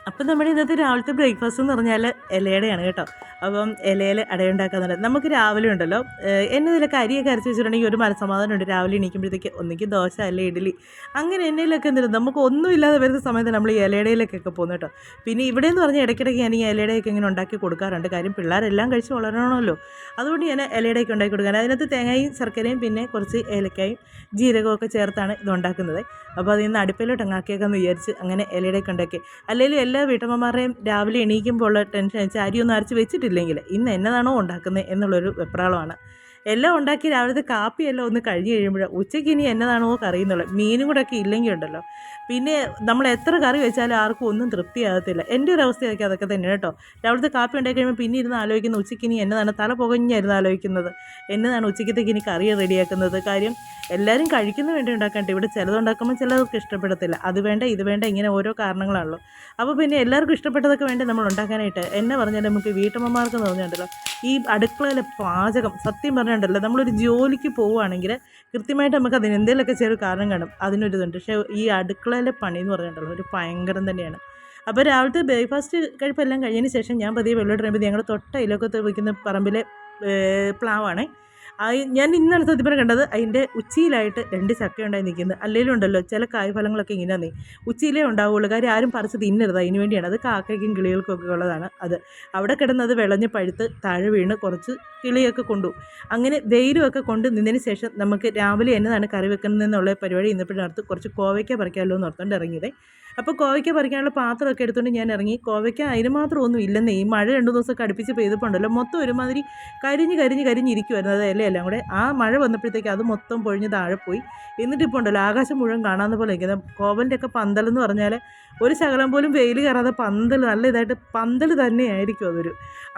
അപ്പം നമ്മുടെ ഇന്നത്തെ രാവിലത്തെ ബ്രേക്ക്ഫാസ്റ്റ് എന്ന് പറഞ്ഞാൽ ഇലയുടെയാണ് കേട്ടോ. അപ്പം ഇലയിൽ അടയുണ്ടാക്കാന്നുണ്ട്. നമുക്ക് രാവിലെ ഉണ്ടല്ലോ എന്നെ ഇതിലൊക്കെ അരിയൊക്കെ അരച്ച് വെച്ചിട്ടുണ്ടെങ്കിൽ ഒരു മനസ്സമാധാനമുണ്ട്. രാവിലെ എണീക്കുമ്പോഴത്തേക്ക് ഒന്നിക്ക് ദോശ അല്ലെ ഇഡ്ഡലി അങ്ങനെ എന്നതിലൊക്കെ എന്തിനും നമുക്ക് ഒന്നും ഇല്ലാതെ വരുന്ന സമയത്ത് നമ്മൾ ഈ ഇലയുടെയിലേക്കൊക്കെ പോകുന്നു കേട്ടോ. പിന്നെ ഇവിടെ എന്ന് പറഞ്ഞാൽ ഇടയ്ക്കിടയ്ക്ക് ഞാൻ ഈ ഇലയുടെയൊക്കെ ഇങ്ങനെ ഉണ്ടാക്കി കൊടുക്കാറുണ്ട്. കാര്യം പിള്ളേരെല്ലാം കഴിച്ച് വളരണമല്ലോ. അതുകൊണ്ട് ഞാൻ ഇലയുടെയൊക്കെ ഉണ്ടാക്കി കൊടുക്കാൻ അതിനകത്ത് തേങ്ങയും ശർക്കരയും പിന്നെ കുറച്ച് ഏലക്കായും ജീരകമൊക്കെ ചേർത്താണ് ഇത് ഉണ്ടാക്കുന്നത്. അപ്പോൾ അതിൽ നിന്ന് അടുപ്പിലോട്ട് അങ്ങാക്കിയേക്കാന്ന് വിചാരിച്ച് അങ്ങനെ ഇലയുടെയൊക്കെ ഉണ്ടാക്കി. അല്ലെങ്കിൽ എല്ലാ വീട്ടമ്മമാരുടെയും രാവിലെ എണീക്കുമ്പോൾ ഉള്ള ടെൻഷൻ വെച്ചാൽ അരിയൊന്നും അരച്ച് വെച്ചിട്ടില്ലെങ്കിൽ ഇന്ന് എന്നതാണോ ഉണ്ടാക്കുന്നത് എന്നുള്ളൊരു വെപ്രാളമാണ്. എല്ലാം ഉണ്ടാക്കി രാവിലത്തെ കാപ്പിയെല്ലാം ഒന്ന് കഴിഞ്ഞ് കഴിയുമ്പോൾ ഉച്ചയ്ക്ക് ഇനി എന്നതാണോ കറിയുന്നുള്ളത്. മീനും കൂടെ ഒക്കെ ഇല്ലെങ്കിൽ ഉണ്ടല്ലോ പിന്നെ നമ്മൾ എത്ര കറി വെച്ചാലും ആർക്കും ഒന്നും തൃപ്തിയാകത്തില്ല. എൻ്റെ ഒരു അവസ്ഥയൊക്കെ അതൊക്കെ തന്നെയാണ് കേട്ടോ. രാവിലത്തെ കാപ്പി ഉണ്ടാക്കി കഴിയുമ്പോൾ പിന്നെ ഇരുന്ന് ആലോചിക്കുന്ന ഉച്ചയ്ക്ക് ഇനി എന്നതാണ് തല പുകഞ്ഞായിരുന്നു ആലോചിക്കുന്നത് എന്നതാണ് ഉച്ചയ്ക്കത്തേക്ക് ഇനി കറി റെഡിയാക്കുന്നത്. കാര്യം എല്ലാവരും കഴിക്കുന്ന വേണ്ടി ഉണ്ടാക്കട്ടെ. ഇവിടെ ചിലതുണ്ടാക്കുമ്പോൾ ചിലർക്ക് ഇഷ്ടപ്പെടത്തില്ല. അത് വേണ്ട ഇത് വേണ്ട ഇങ്ങനെ ഓരോ കാരണങ്ങളാണല്ലോ. അപ്പോൾ പിന്നെ എല്ലാവർക്കും ഇഷ്ടപ്പെട്ടതൊക്കെ വേണ്ടി നമ്മൾ ഉണ്ടാക്കാനായിട്ട് എന്നെ പറഞ്ഞാൽ നമുക്ക് വീട്ടമ്മമാർക്ക് എന്ന് പറഞ്ഞിട്ടുണ്ടല്ലോ ഈ അടുക്കളയിലെ പാചകം സത്യം പറഞ്ഞിട്ടുണ്ടല്ലോ നമ്മളൊരു ജോലിക്ക് പോവുകയാണെങ്കിൽ കൃത്യമായിട്ട് നമുക്ക് അതിന് എന്തെങ്കിലുമൊക്കെ ചെറിയ കാരണം കാണും അതിനൊരിതുണ്ട്. പക്ഷേ ഈ അടുക്കളയിലെ പണി എന്ന് പറഞ്ഞിട്ടുണ്ടല്ലോ ഒരു ഭയങ്കരം തന്നെയാണ്. അപ്പോൾ രാവിലത്തെ ബ്രേക്ക്ഫാസ്റ്റ് കഴിപ്പെല്ലാം കഴിഞ്ഞതിന് ശേഷം ഞാൻ പതിയെ വെള്ളോട്ട് ഇറങ്ങുമ്പോൾ ഞങ്ങൾ തൊട്ട അയലൊക്കത്ത് വയ്ക്കുന്ന പറമ്പിലെ പ്ലാവാണേ. ഞാൻ ഇന്നാണ് സത്യം പറഞ്ഞാൽ കണ്ടത്. അതിൻ്റെ ഉച്ചിയിലായിട്ട് 2 ചക്ക ഉണ്ടായി നിൽക്കുന്നത്. അല്ലെങ്കിലും ഉണ്ടല്ലോ ചില കായ്ഫലങ്ങളൊക്കെ ഇങ്ങനെ ഉച്ചിയിലേ ഉണ്ടാവുള്ളൂ. കാര്യം ആരും പറിച്ച് തിന്നരുത്. അതിന് വേണ്ടിയാണ്. അത് കാക്കയ്ക്കും കിളികൾക്കും ഒക്കെ ഉള്ളതാണ് അത്. അവിടെ കിടന്നത് വിളഞ്ഞ് പഴുത്ത് താഴെ വീണ് കുറച്ച് കിളിയൊക്കെ കൊണ്ടുപോകും. അങ്ങനെ വെയിലുമൊക്കെ കൊണ്ട് നിന്നതിന് ശേഷം നമുക്ക് രാവിലെ എന്നതാണ് കറി വെക്കുന്നതെന്നുള്ള പരിപാടി ഇന്നപ്പോഴടുത്ത് കുറച്ച് കോവയ്ക്ക പറിക്കാമല്ലോ എന്ന് ഓർത്തുകൊണ്ട് ഇറങ്ങിയതേ. അപ്പോൾ കോവയ്ക്ക പറിക്കാനുള്ള പാത്രമൊക്കെ എടുത്തുകൊണ്ട് ഞാൻ ഇറങ്ങി. കോവയ്ക്ക അതിന് മാത്രം ഒന്നും ഇല്ലെന്നേ. ഈ മഴ 2 ദിവസമൊക്കെ അടുപ്പിച്ച് പെയ്തപ്പോണ്ടല്ലോ മൊത്തം ഒരുമാതിരി കരിഞ്ഞിരിക്കുമായിരുന്നു. അത് എല്ലാം കൂടെ ആ മഴ വന്നപ്പോഴത്തേക്ക് അത് മൊത്തം പൊഴിഞ്ഞ് താഴെ പോയി. എന്നിട്ടിപ്പോൾ ഉണ്ടല്ലോ ആകാശം മുഴുവൻ കാണാവുന്ന പോലെ ഇരിക്കുന്നത്. കോവൻ്റെയൊക്കെ പന്തലെന്ന് പറഞ്ഞാൽ ഒരു ശകലം പോലും വെയിൽ കയറാതെ പന്തൽ നല്ല ഇതായിട്ട് പന്തൽ തന്നെയായിരിക്കും അതൊരു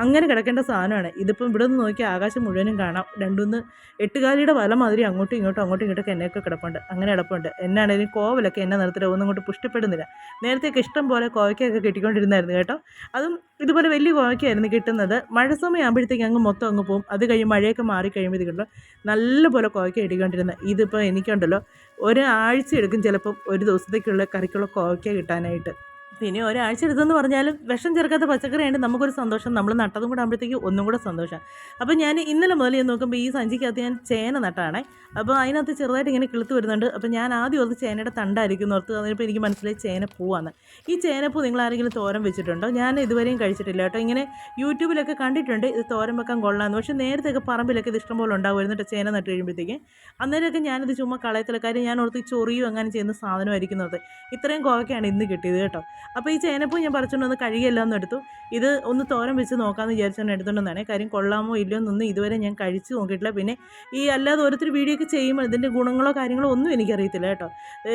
അങ്ങനെ കിടക്കേണ്ട സാധനമാണ്. ഇതിപ്പം ഇവിടെ നിന്ന് നോക്കിയാൽ ആകാശം മുഴുവനും കാണാം. 2-3 എട്ടുകാലിയുടെ വല മാതിരി അങ്ങോട്ടും ഇങ്ങോട്ടൊക്കെ എന്നെയൊക്കെ കിടപ്പുണ്ട്. അങ്ങനെ കിടപ്പുണ്ട്. എന്നാണെങ്കിലും കോവലൊക്കെ എന്നെ നിർത്തിയിട്ട് ഒന്നും കൊണ്ട് പുഷ്ടിപ്പെടുന്നില്ല. നേരത്തെയൊക്കെ ഇഷ്ടം പോലെ കോവയ്ക്കൊക്കെ കിട്ടിക്കൊണ്ടിരുന്നായിരുന്നു കേട്ടോ. അതും ഇതുപോലെ വലിയ കോവയ്ക്കായിരുന്നു കിട്ടുന്നത്. മഴ സമയമാകുമ്പോഴത്തേക്ക് അങ്ങ് മൊത്തം അങ്ങ് പോകും. അത് കഴിഞ്ഞ് മഴയൊക്കെ മാറി കഴിയുമ്പോഴത്തേക്കുണ്ടല്ലോ നല്ലപോലെ കോവയ്ക്ക കിട്ടിക്കൊണ്ടിരുന്നത്. ഇതിപ്പോൾ എനിക്കുണ്ടല്ലോ ഒരാഴ്ച എടുക്കും ചിലപ്പം ഒരു ദിവസത്തേക്കുള്ള കറിക്കുള്ള കോവയ്ക്ക കിട്ടാനായിട്ട്. പിന്നെ ഒരാഴ്ച എടുത്തെന്ന് പറഞ്ഞാലും വിഷം ചേർക്കാത്ത പച്ചക്കറിയായിട്ട് നമുക്കൊരു സന്തോഷം. നമ്മൾ നട്ടതും കൂടെ ആകുമ്പോഴത്തേക്ക് ഒന്നും കൂടെ സന്തോഷം. അപ്പോൾ ഞാൻ ഇന്നലെ മുതൽ ഞാൻ നോക്കുമ്പോൾ ഈ സഞ്ചിക്കകത്ത് ഞാൻ ചേന നട്ടാണേ. അപ്പോൾ അതിനകത്ത് ചെറുതായിട്ട് ഇങ്ങനെ കിളുത്ത് വരുന്നുണ്ട്. അപ്പോൾ ഞാൻ ആദ്യം ഓർത്ത് ചേനയുടെ തണ്ടായിരിക്കും ഓർത്ത്. അതിനിപ്പോൾ എനിക്ക് മനസ്സിലായി ചേനപ്പൂവാണ്. ഈ ചേനപ്പൂ നിങ്ങൾ ആരെങ്കിലും തോരൻ വെച്ചിട്ടുണ്ടോ? ഞാൻ ഇതുവരെയും കഴിച്ചിട്ടില്ല കേട്ടോ. ഇങ്ങനെ യൂട്യൂബിലൊക്കെ കണ്ടിട്ടുണ്ട് ഇത് തോരൻ വെക്കാൻ കൊള്ളാമെന്ന്. പക്ഷേ നേരത്തെയൊക്കെ പറമ്പിലൊക്കെ ഇത് ഇഷ്ടംപോലെ ഉണ്ടാവുമായിരുന്നു കേട്ടോ ചേന നട്ട് കഴിയുമ്പോഴത്തേക്ക്. അന്നേരമൊക്കെ ഞാനിത് ചുമ്മാ കളയത്തില്ല. കാര്യം ഞാൻ ഓർത്ത് ഈ ചൊറിയും അങ്ങനെ ചെയ്യുന്ന സാധനമായിരിക്കുന്നത്. ഇത്രയും കോവയ്ക്കാണ് ഇന്ന് കിട്ടിയത് കേട്ടോ. അപ്പോൾ ഈ ചേനപ്പൂ ഞാൻ പറിച്ചുകൊണ്ട് വന്ന് കഴുകിയെല്ലാം എടുത്തു. ഇത് ഒന്ന് തോരൻ വെച്ച് നോക്കാമെന്ന് വിചാരിച്ചാണ് എടുത്തുകൊണ്ടെന്നാണ്. കാര്യം കൊള്ളാമോ ഇല്ലയോ എന്നൊന്നും ഇതുവരെ ഞാൻ കഴിച്ച് നോക്കിയിട്ടില്ല. പിന്നെ ഈ അല്ലാതെ ഓരോരുത്തർ വീഡിയോ ഒക്കെ ചെയ്യുമ്പോൾ ഇതിൻ്റെ ഗുണങ്ങളോ കാര്യങ്ങളോ ഒന്നും എനിക്കറിയത്തില്ല കേട്ടോ.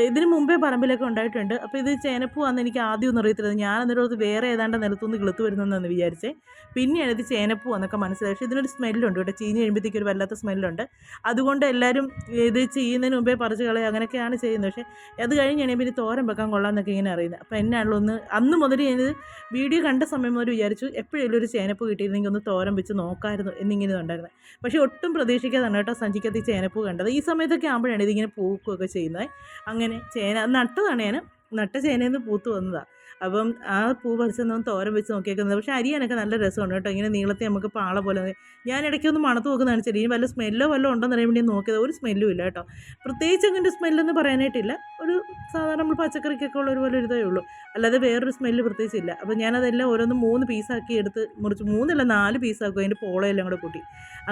ഇതിന് മുമ്പേ പറമ്പിലൊക്കെ ഉണ്ടായിട്ടുണ്ട്. അപ്പോൾ ഇത് ചേനപ്പൂ ആണെന്ന് എനിക്ക് ആദ്യമൊന്നും അറിയത്തില്ല. ഞാൻ അന്നേരം വേറെ ഏതാണ്ട് നിലത്തുനിന്ന് കിളുത്ത് വരുന്നതെന്ന് വിചാരിച്ചേ. പിന്നെയാണ് ഇത് ചേനപ്പൂ എന്നൊക്കെ മനസ്സിലായി. പക്ഷേ ഇതിനൊരു സ്മെല്ലുണ്ട് കേട്ടോ. ചീഞ്ഞ് കഴിയുമ്പോഴത്തേക്ക് ഒരു വല്ലാത്ത സ്മെല്ലുണ്ട്. അതുകൊണ്ട് എല്ലാവരും ഇത് ചെയ്യുന്നതിന് മുമ്പേ പറിച്ച് കളയുക അങ്ങനെയൊക്കെയാണ് ചെയ്യുന്നത്. പക്ഷേ അത് കഴിഞ്ഞാണ് പിന്നെ തോരൻ വെക്കാൻ കൊള്ളാമെന്നൊക്കെ ഇങ്ങനെ അറിയുന്നത്. അപ്പോൾ എന്നാണല്ലോ അന്ന് മുതൽ ഞാനിത് വീഡിയോ കണ്ട സമയം മുതൽ വിചാരിച്ചു എപ്പോഴെങ്കിലും ഒരു ചേനപ്പൂ കിട്ടിയിരുന്നെങ്കിൽ ഒന്ന് തോരൻ വെച്ച് നോക്കാമായിരുന്നു എന്നിങ്ങനെ ഉണ്ടായിരുന്നത്. പക്ഷേ ഒട്ടും പ്രതീക്ഷിക്കാതാണ് കേട്ടോ സഞ്ചിക്കകത്ത് ഈ ചേനപ്പൂ കണ്ടത്. ഈ സമയത്തൊക്കെ ആകുമ്പോഴാണ് ഇതിങ്ങനെ പൂക്കുകയൊക്കെ ചെയ്യുന്നത്. അങ്ങനെ ചേന നട്ടതാണ് ഞാൻ. നട്ട ചേനയിൽ നിന്ന് പൂത്ത് വന്നതാണ്. അപ്പം ആ പൂ പറിച്ചൊന്ന് തോരൻ വെച്ച് നോക്കിയേക്കുന്നത്. പക്ഷേ അരിയാനൊക്കെ നല്ല രസമുണ്ട് കേട്ടോ. ഇങ്ങനെ നീളത്തിൽ നമുക്ക് പാള പോലെ. ഞാൻ ഇടയ്ക്കൊന്ന് മണത്ത് നോക്കുന്നതാണ്. ശരി വല്ല സ്മെല്ലോ ഉണ്ടോയെന്ന് അറിയാൻ വേണ്ടി നോക്കിയത്. ഒരു സ്മെല്ലും ഇല്ല കേട്ടോ. പ്രത്യേകിച്ച് അങ്ങനെ സ്മെല്ലൊന്നും പറയാനായിട്ടില്ല. ഒരു സാധാരണ നമ്മൾ പച്ചക്കറിക്കൊക്കെ ഉള്ള ഒരു പോലെ ഒരു ഇതേ ഉള്ളൂ. അല്ലാതെ വേറൊരു സ്മെല്ല് പ്രത്യേകിച്ചില്ല. അപ്പോൾ ഞാനതെല്ലാം ഓരോന്ന് 3 പീസാക്കി എടുത്ത് മുറിച്ച് 3 4 പീസാക്കും. അതിൻ്റെ പോളയെല്ലാം കൂടെ കൂട്ടി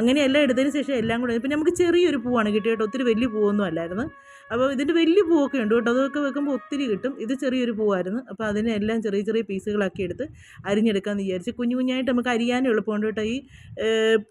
അങ്ങനെ എല്ലാം എടുത്തതിന് ശേഷം എല്ലാം കൂടെ പിന്നെ നമുക്ക് ചെറിയൊരു പൂവാണ് കിട്ടിയത് കേട്ടോ. ഒത്തിരി വലിയ പൂവൊന്നും അല്ലായിരുന്നു. അപ്പോൾ ഇതിൻ്റെ വലിയ പൂവൊക്കെ ഉണ്ട് കേട്ടോ. അതൊക്കെ വെക്കുമ്പോൾ ഒത്തിരി കിട്ടും. ഇത് ചെറിയൊരു പൂവായിരുന്നു. അപ്പോൾ അതിനെല്ലാം ചെറിയ ചെറിയ പീസുകളാക്കി എടുത്ത് അരിഞ്ഞെടുക്കാമെന്ന് വിചാരിച്ച് കുഞ്ഞായിട്ട് നമുക്ക് അരിയാനും എളുപ്പമുണ്ട് കേട്ടോ. ഈ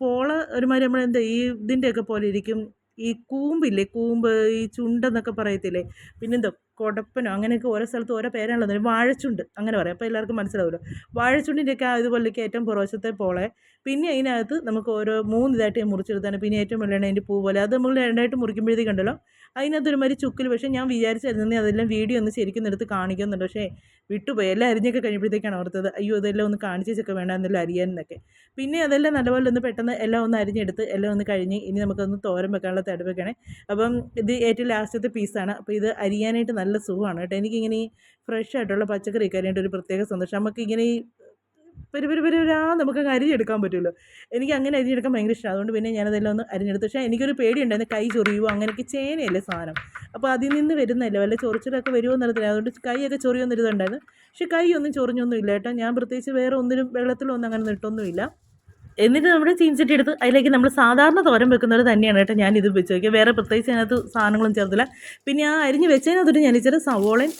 പോള ഒരുമാതിരി നമ്മളെന്താ ഈ ഇതിൻ്റെയൊക്കെ പോലെ ഇരിക്കും. ഈ കൂമ്പില്ലേ കൂമ്പ് ഈ ചുണ്ടെന്നൊക്കെ പറയത്തില്ലേ. പിന്നെന്തോ കൊടപ്പനോ അങ്ങനെയൊക്കെ ഓരോ സ്ഥലത്ത് ഓരോ പേരാണല്ലോ. വാഴച്ചുണ്ട് അങ്ങനെ പറയാം. അപ്പോൾ എല്ലാവർക്കും മനസ്സിലാവുമല്ലോ. വാഴച്ചുണ്ടിൻ്റെയൊക്കെ ഇതുപോലെയൊക്കെ ഏറ്റവും പുറവശത്തെ പോളെ. പിന്നെ അതിനകത്ത് നമുക്ക് ഓരോ 3 ഇതായിട്ട് മുറിച്ചെടുത്താണ്. പിന്നെ ഏറ്റവും വെള്ളയാണ് അതിൻ്റെ പൂ പോലെ. അത് നമ്മൾ 2ആയിട്ട് മുറിക്കുമ്പോഴത്തേക്ക് ഉണ്ടല്ലോ അതിനകത്ത് ഒരുമാതിരി ചുക്കിൽ. പക്ഷേ ഞാൻ വിചാരിച്ചായിരുന്നു അതെല്ലാം വീഡിയോ ഒന്ന് ശരിക്കും എടുത്ത് കാണിക്കുന്നുണ്ട്. പക്ഷേ വിട്ടുപോയി. എല്ലാം അരിഞ്ഞൊക്കെ കഴിയുമ്പോഴത്തേക്കാണ് ഓർത്തത് അയ്യോ ഇതെല്ലാം ഒന്ന് കാണിച്ചൊക്കെ വേണം എന്നെല്ലാം അരിയാനെന്നൊക്കെ. പിന്നെ അതെല്ലാം നല്ലപോലെ ഒന്ന് പെട്ടെന്ന് എല്ലാം ഒന്ന് അരിഞ്ഞെടുത്ത് എല്ലാം ഒന്ന് കഴിഞ്ഞ് ഇനി നമുക്കൊന്ന് തോരൻ വെക്കാനുള്ള തടവ് വെക്കണേ. അപ്പം ഇത് ഏറ്റവും ലാസ്റ്റത്തെ പീസാണ്. അപ്പോൾ ഇത് അരിയാനായിട്ട് നല്ല സുഖമാണ് കേട്ടോ. എനിക്കിങ്ങനെ ഈ ഫ്രഷ് ആയിട്ടുള്ള പച്ചക്കറി കരിയേണ്ട ഒരു പ്രത്യേക സന്തോഷം. നമുക്കിങ്ങനെ ഈ പെരുപെരുപെരുരാ നമുക്കങ്ങ് അരിഞ്ഞെടുക്കാൻ പറ്റുമല്ലോ. എനിക്ക് അങ്ങനെ അരിഞ്ഞെടുക്കാൻ ഭയങ്കര ഇഷ്ടമാണ്. അതുകൊണ്ട് പിന്നെ ഞാനതെല്ലാം ഒന്ന് അരിഞ്ഞെടുത്തു. പക്ഷേ എനിക്കൊരു പേടിയുണ്ടായിരുന്നു കൈ ചൊറിയുമോ അങ്ങനെയൊക്കെ. ചേനയല്ലേ സാധനം, അപ്പോൾ അതിൽ നിന്ന് വരുന്നതല്ലേ, വല്ല ചൊറിച്ചിലൊക്കെ വരുമോ എന്നറിയത്തില്ല. അതുകൊണ്ട് കൈയൊക്കെ ചൊറിയുമെന്നൊരിതുണ്ടായിരുന്നു. പക്ഷേ കൈയൊന്നും ചൊറിഞ്ഞൊന്നും ഇല്ല കേട്ടോ. ഞാൻ പ്രത്യേകിച്ച് വേറെ ഒന്നിനും വെള്ളത്തിലൊന്നും അങ്ങനെ ഇട്ടൊന്നുമില്ല. എന്നിട്ട് നമ്മുടെ ചീനച്ചട്ടി എടുത്ത് അതിലേക്ക് നമ്മൾ സാധാരണ തോരൻ വെക്കുന്നത് തന്നെയാണ് കേട്ടോ ഞാൻ ഇത് വെച്ച് വയ്ക്കുക. വേറെ പ്രത്യേകിച്ച് അതിനകത്ത് സാധനങ്ങളും ചേർത്തില്ല. പിന്നെ ആ അരിഞ്ഞ് വെച്ചതിനകത്തൊരു ഞാൻ ഇച്ചിരി സവോളയും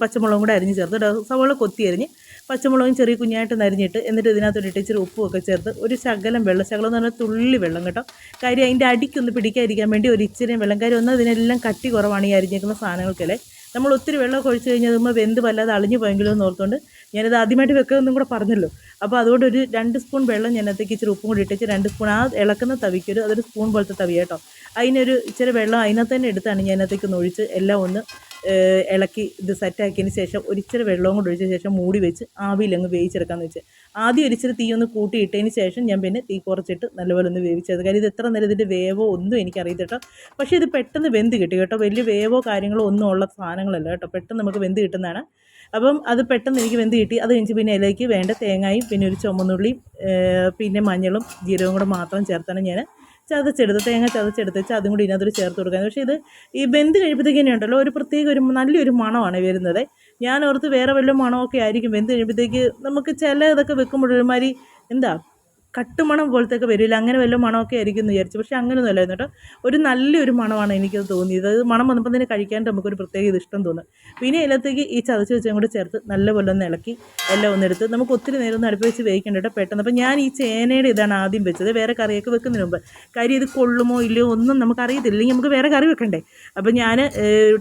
പച്ചമുളകും കൂടെ അരിഞ്ഞ് ചേർത്ത് സവോള കൊത്തി അരിഞ്ഞ് പച്ചമുളകും ചെറിയ കുഞ്ഞായിട്ട് നരിഞ്ഞിട്ട് എന്നിട്ട് ഇതിനകത്തൊരു ഇച്ചിരി ഉപ്പും ഒക്കെ ചേർത്ത് ഒരു ശകലം വെള്ളം, ശകലം എന്ന് പറഞ്ഞാൽ തുള്ളി വെള്ളം കേട്ടോ. കാര്യം അതിൻ്റെ അടിക്കൊന്ന് പിടിക്കാതിരിക്കാൻ വേണ്ടി ഒരു ഇച്ചിരി വെള്ളം. കാര്യം ഒന്ന് ഇതിനെല്ലാം കട്ടി കുറവാണ് ഈ അരിഞ്ഞേക്കുന്ന സാധനങ്ങൾക്കല്ലേ. നമ്മൾ ഒത്തിരി വെള്ളമൊക്കെ ഒഴിച്ച് കഴിഞ്ഞാൽ അതുമ്പോൾ വെന്ത് വല്ലാതെ അളിഞ്ഞു പോയെങ്കിലും എന്ന് ഓർത്തുകൊണ്ട് ഞാനിത് ആദ്യമായിട്ട് വെക്കുകയെന്നും കൂടെ പറഞ്ഞല്ലോ. അപ്പോൾ അതുകൊണ്ട് ഒരു 2 സ്പൂൺ വെള്ളം ഞാനത്തേക്ക് ഇച്ചിരി ഉപ്പും കൂടി ഇട്ടിച്ച് 2 സ്പൂൺ ആ ഇളക്കുന്ന തവിക്കൊരു അതൊരു സ്പൂൺ പോലത്തെ തവി കേട്ടോ. അതിനൊരു ഇച്ചിരി വെള്ളം അതിനകത്ത് തന്നെ എടുത്താണ് ഞാൻ അതിനകത്തേക്ക് ഒന്ന് ഒഴിച്ച് എല്ലാം ഒന്ന് ഇളക്കി ഇത് സെറ്റാക്കിയതിന് ശേഷം ഒരിച്ചിരി വെള്ളവും കൂടി ഒഴിച്ച ശേഷം മൂടി വെച്ച് ആവിയിലങ്ങ് വേവിച്ചെടുക്കാമെന്ന് വെച്ച്. ആദ്യം ഒരിച്ചിരി തീ ഒന്ന് കൂട്ടിയിട്ടതിന് ശേഷം ഞാൻ പിന്നെ തീ കുറച്ചിട്ട് നല്ലപോലെ ഒന്ന് വേവിച്ചത്. കാര്യം ഇത് എത്ര നേരം ഇതിൻ്റെ വേവോ ഒന്നും എനിക്കറിയില്ല കേട്ടോ. പക്ഷേ ഇത് പെട്ടെന്ന് വെന്ത് കിട്ടി കേട്ടോ. വലിയ വേവോ കാര്യങ്ങളോ ഒന്നും ഉള്ള സാധനങ്ങളല്ല കേട്ടോ. പെട്ടെന്ന് നമുക്ക് വെന്ത് കിട്ടുന്നതാണ്. അപ്പം അത് പെട്ടെന്ന് എനിക്ക് വെന്ത് കിട്ടി. അത് കഴിഞ്ഞ് പിന്നെ അതിലേക്ക് വേണ്ട തേങ്ങയും പിന്നെ ഒരു ചുമന്നുള്ളിയും പിന്നെ മഞ്ഞളും ജീരകവും കൂടെ മാത്രം ചേർത്താണ് ഞാൻ ചതച്ചെടുത്ത് തേങ്ങ ചതച്ചെടുത്ത് വെച്ചാൽ അതും കൂടി ഇതിനകത്തൊരു ചേർത്ത് കൊടുക്കാൻ. പക്ഷേ ഇത് ഈ വെന്ത് കഴിയുമ്പോഴത്തേക്ക് തന്നെ ഉണ്ടല്ലോ ഒരു പ്രത്യേക ഒരു നല്ലൊരു മണമാണ് വരുന്നത്. ഞാൻ ഓർത്ത് വേറെ വല്ല മണമൊക്കെ ആയിരിക്കും. വെന്ത് കഴിയുമ്പോഴത്തേക്ക് നമുക്ക് ചില ഇതൊക്കെ വെക്കുമ്പോഴൊരുമാതിരി എന്താ കട്ടുമണം പോലത്തെയൊക്കെ വരില്ല, അങ്ങനെ വല്ല മണമൊക്കെ ആയിരിക്കും എന്ന് വിചാരിച്ചു. പക്ഷേ അങ്ങനെയൊന്നും അല്ലായിരുന്നു കേട്ടോ. ഒരു നല്ലൊരു മണമാണ് എനിക്കത് തോന്നിയത്. അത് മണം വന്നപ്പോൾ തന്നെ കഴിക്കാനായിട്ട് നമുക്കൊരു പ്രത്യേക ഇത് ഇഷ്ടം തോന്നും. പിന്നെ അതിനകത്തേക്ക് ഈ ചതച്ച് വെച്ചും കൂടെ ചേർത്ത് നല്ലപോലെ ഒന്ന് ഇളക്കി എല്ലാം ഒന്നെടുത്ത് നമുക്ക് ഒത്തിരി നേരം ഒന്ന് അടുപ്പ് വെച്ച് വേവിക്കേണ്ട കേട്ടോ പെട്ടെന്ന്. അപ്പോൾ ഞാൻ ഈ ചേനയുടെ ഇതാണ് ആദ്യം വെച്ചത്, വേറെ കറിയൊക്കെ വെക്കുന്നതിന് മുമ്പ്. കാര്യം ഇത് കൊള്ളുമോ ഇല്ലയോ ഒന്നും നമുക്കറിയത്തില്ല, ഇല്ലെങ്കിൽ നമുക്ക് വേറെ കറി വെക്കണ്ടേ. അപ്പോൾ ഞാൻ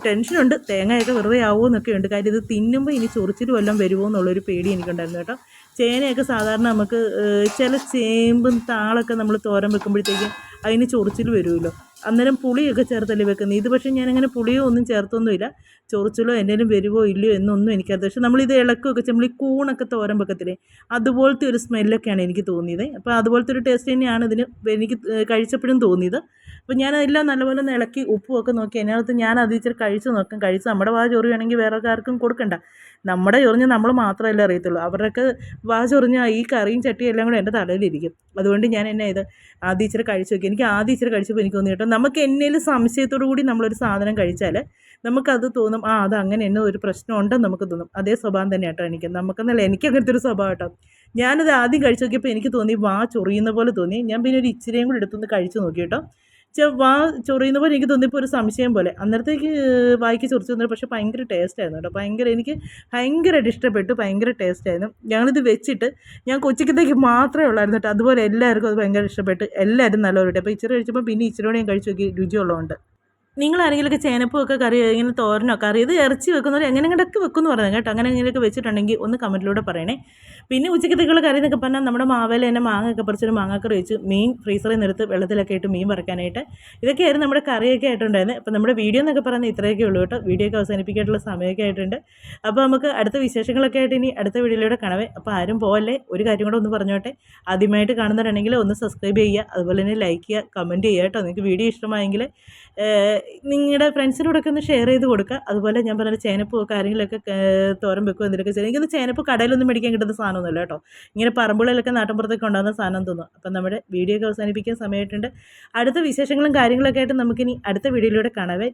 ടെൻഷനുണ്ട് തേങ്ങയൊക്കെ വെറുതെ ആവുമോ എന്നൊക്കെ ഉണ്ട്. കാര്യം ഇത് തിന്നുമ്പോൾ ഇനി ചൊറിച്ചിലും എല്ലാം വരുമോ എന്നുള്ളൊരു പേടി എനിക്കുണ്ടായിരുന്നു കേട്ടോ. ചേനയൊക്കെ സാധാരണ നമുക്ക് ചില ചേമ്പും താളൊക്കെ നമ്മൾ തോരൻ വെക്കുമ്പോഴത്തേക്കും അതിന് ചൊറിച്ചിൽ വരുമല്ലോ. അന്നേരം പുളിയൊക്കെ ചേർത്തല്ലേ വെക്കുന്നത്. ഇത് പക്ഷേ ഞാനങ്ങനെ പുളിയോ ഒന്നും ചേർത്തൊന്നുമില്ല. ചൊറിച്ചിലോ എന്തെങ്കിലും വരുമോ ഇല്ലയോ എന്നൊന്നും എനിക്കറിയാം. പക്ഷേ നമ്മളിത് ഇളക്കുകയൊക്കെ നമ്മൾ ഈ കൂണൊക്കെ തോരൻ വെക്കത്തില്ലേ, അതുപോലത്തെ ഒരു സ്മെല്ലൊക്കെയാണ് എനിക്ക് തോന്നിയത്. അപ്പോൾ അതുപോലത്തെ ഒരു ടേസ്റ്റ് തന്നെയാണ് ഇതിന് എനിക്ക് കഴിച്ചപ്പോഴും തോന്നിയത്. അപ്പോൾ ഞാനെല്ലാം നല്ലപോലെ ഒന്ന് ഇളക്കി ഉപ്പുമൊക്കെ നോക്കി അതിനകത്ത് ഞാൻ അത് ഇച്ചിരി കഴിച്ച് നോക്കാം. കഴിച്ച് നമ്മുടെ വാ ചൊറിയാണെങ്കിൽ വേറെ ആർക്കും കൊടുക്കണ്ട. നമ്മുടെ ചൊറിഞ്ഞ് നമ്മൾ മാത്രമല്ലേ അറിയത്തുള്ളൂ. അവരുടെയൊക്കെ വാ ചൊറിഞ്ഞാൽ ഈ കറിയും ചട്ടിയും എല്ലാം കൂടെ എൻ്റെ തലയിലിരിക്കും. അതുകൊണ്ട് ഞാൻ എന്നെ ഇത് ആദ്യം ഇച്ചിരി കഴിച്ച് നോക്കി. എനിക്ക് ആദ്യം ഇച്ചിരി കഴിച്ചപ്പോൾ എനിക്ക് തോന്നി കേട്ടോ, നമുക്ക് എന്നേലും സംശയത്തോടു കൂടി നമ്മളൊരു സാധനം കഴിച്ചാൽ നമുക്കത് തോന്നും അത് അങ്ങനെ എന്നെ ഒരു പ്രശ്നം ഉണ്ടെന്ന് നമുക്ക് തോന്നും. അതേ സ്വഭാവം തന്നെ കേട്ടോ എനിക്ക്. നമുക്കെന്നല്ല എനിക്ക് അങ്ങനത്തെ ഒരു സ്വഭാവം കേട്ടോ. ഞാനത് ആദ്യം കഴിച്ച് നോക്കിയപ്പോൾ എനിക്ക് തോന്നി വാ ചൊറിയുന്ന പോലെ തോന്നി. ഞാൻ പിന്നെ ഒരു ഇച്ചിരിയും കൂടി എടുത്തൊന്ന് കഴിച്ച് നോക്കി കേട്ടോ. വാ ചൊറിയുന്ന പോലെ എനിക്ക് തോന്നിയപ്പോൾ ഒരു സംശയം പോലെ. അന്നേരത്തേക്ക് വായിക്ക് ചൊറിച്ച് തന്നു. പക്ഷേ ഭയങ്കര ടേസ്റ്റായിരുന്നു കേട്ടോ. എനിക്ക് ഭയങ്കരമായിട്ട് ഇഷ്ടപ്പെട്ടു. ഭയങ്കര ടേസ്റ്റായിരുന്നു. ഞങ്ങളിത് വെച്ചിട്ട് ഞാൻ കൊച്ചിക്കത്തേക്ക് മാത്രമേ ഉള്ളായിരുന്നു കേട്ടോ. അതുപോലെ എല്ലാവർക്കും അത് ഭയങ്കര ഇഷ്ടപ്പെട്ട് എല്ലാവരും നല്ലപോലെ. അപ്പോൾ ഇച്ചിരി കഴിച്ചപ്പോൾ പിന്നെ ഇച്ചിരി കൂടെ ഞാൻ കഴിച്ച് നോക്കി രുചിയുള്ളതുകൊണ്ട്. നിങ്ങളാരെങ്കിലുമൊക്കെ ചേനപ്പൂവൊക്കെ കറി ഇങ്ങനെ തോരനോ കറി ഇത് ഇറച്ചി വെക്കുന്നവർ എങ്ങനെയൊക്കെ വെക്കുമെന്ന് പറയുന്നത് കേട്ടോ. അങ്ങനെ എങ്ങനെയൊക്കെ വെച്ചിട്ടുണ്ടെങ്കിൽ ഒന്ന് കമൻറ്റിലൂടെ പറയണേ. പിന്നെ ഉച്ചക്കത്തേക്കുള്ള കറി എന്നൊക്കെ പറഞ്ഞാൽ നമ്മുടെ മാവേല തന്നെ മാങ്ങയൊക്കെ പറിച്ചൊരു മാങ്ങാക്കറി വെച്ച് മീൻ ഫ്രീസറിൽ നിന്ന് എടുത്ത് വെള്ളത്തിലൊക്കെ ഇട്ട് മീൻ വറക്കാനായിട്ട് ഇതൊക്കെയായിരുന്നു നമ്മുടെ കറിയൊക്കെ ആയിട്ടുണ്ടായിരുന്നത്. അപ്പോൾ നമ്മുടെ വീഡിയോ എന്നൊക്കെ പറയുന്നത് ഇത്രയൊക്കെ ഉള്ളൂ കേട്ടോ. വീഡിയോ ഒക്കെ അവസാനിപ്പിക്കാനുള്ള സമയമൊക്കെ ആയിട്ടുണ്ട്. അപ്പോൾ നമുക്ക് അടുത്ത വിശേഷങ്ങളൊക്കെ ആയിട്ട് ഇനി അടുത്ത വീഡിയോയിലൂടെ കാണവേ. അപ്പോൾ ആരും പോവല്ലേ, ഒരു കാര്യം കൂടെ ഒന്ന് പറഞ്ഞോട്ടെ. ആദ്യമായിട്ട് കാണുന്നവരുണ്ടെങ്കിൽ ഒന്ന് സബ്സ്ക്രൈബ് ചെയ്യുക, അതുപോലെ തന്നെ ലൈക്ക് ചെയ്യുക, കമൻറ്റ് ചെയ്യുക കേട്ടോ. നിങ്ങൾക്ക് വീഡിയോ ഇഷ്ടമായെങ്കിൽ നിങ്ങളുടെ ഫ്രണ്ട്സിനോടൊക്കെ ഒന്ന് ഷെയർ ചെയ്ത് കൊടുക്കുക. അതുപോലെ ഞാൻ പറഞ്ഞ ചേനപ്പൂ കാര്യങ്ങളൊക്കെ തോരൻ വെക്കുക എന്തെങ്കിലുമൊക്കെ ചെയ്യും. എനിക്കൊന്ന് ചേനപ്പൂ കടയിലൊന്നും മേടിക്കാൻ കിട്ടുന്ന സാധനമൊന്നുമല്ല കേട്ടോ. ഇങ്ങനെ പറമ്പുകളിലൊക്കെ നാട്ടിൻപുറത്തൊക്കെ ഉണ്ടാകുന്ന സാധനം തോന്നും. അപ്പം നമ്മുടെ വീഡിയോ ഒക്കെ അവസാനിപ്പിക്കാൻ സമയമായിട്ടുണ്ട്. അടുത്ത വിശേഷങ്ങളും കാര്യങ്ങളൊക്കെ ആയിട്ട് നമുക്കിനി അടുത്ത വീഡിയോയിലൂടെ കാണാവേ.